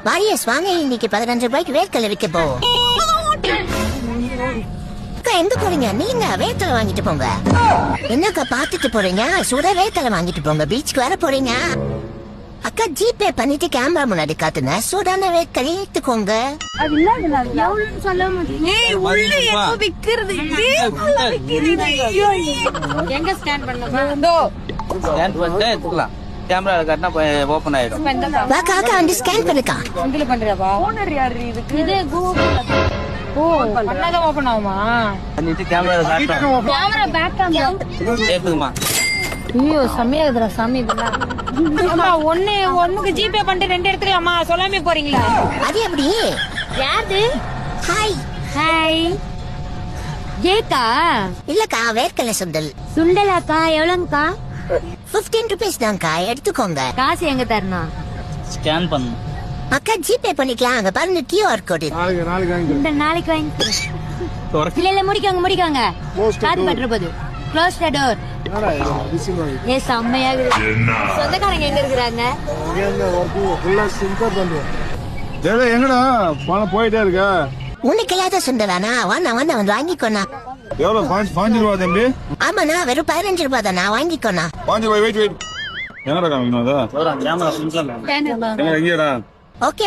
Warriors வாங்க, இன்னைக்கு 15 ரூபாய்க்கு வேர்க்கடலை விற்க போவோம். அக்கா எங்க போறீங்க? நீங்க வேர்க்கடலை வாங்கிட்டு போங்க. என்னக்கா பாத்துட்டு போறீங்க? சுட வேர்க்கடலை வாங்கிட்டு போங்க. பீச்சுக்கு வர போறீங்க. அக்கா ஜிபே பண்ணிட்டு கேமரா முன்னாடி காட்டுங்க. சூடான வேர்க்கடலை எடுத்துக்கோங்க. எங்க ஸ்கேன் பண்ணலாம்? கேமரா காட்டினா ஓபன் ஆயிடும். வாக்கா அக்கா வந்து ஸ்கேன் பண்ணுக்கா. இதுல பண்றவா? ஓனர் யாரு இதுக்கு? இது கூகுள். ஓ, பண்ணாதான் ஓபன் ஆகுமா? பண்ணிட்டு கேமரா காட்டுறோம். கேமரா பேக் கேமரா கேக்குதுமா? ஐயோ சமையாதுடா சாமி இதெல்லாம். அம்மா ஒண்ணுக்கு ஜிபே பண்ணிட்டு 2 எடுத்துக்கலாமா? சொல்லாமே போறீங்களா? அது எப்படி? யாரு? ஹாய். ஹாய். ஏக்கா இல்லக்கா வேர்க்கடலை சுண்டல். சுண்டலாக்கா எவ்வளவுக்கா? 15 rupees தான்க்கா, எடுத்துக்கோங்க. காசு எங்க தரணும்? ஸ்கேன் பண்ணு. அக்கா ஜிபே பண்ணிக்கலாம். அங்க பாருங்க QR கோடு. இந்த நாளைக்கு வாங்கி. இல்ல முடிக்காங்க. காது பற்ற போது. Close the door. ஏ செம்மையா இருக்கு. சொந்தக்காரங்க எங்க இருக்கிறாங்க? எங்கடா பணம் போயிட்டே இருக்க? உனக்கு இல்லாத சுண்டலானா? வாண்ணா வந்து வாங்கிக்கோண்ணா. எவ்வளவு? 5 ரூபா தம்பி? ஆமாண்ணா, வெறும் 15 ரூபாய் தானா, வாங்கிக்கோண்ணா. 5 ரூபாய். வெயிட். என்னடா காமிக்கணும்? கேமரா எங்கடா? ஓகே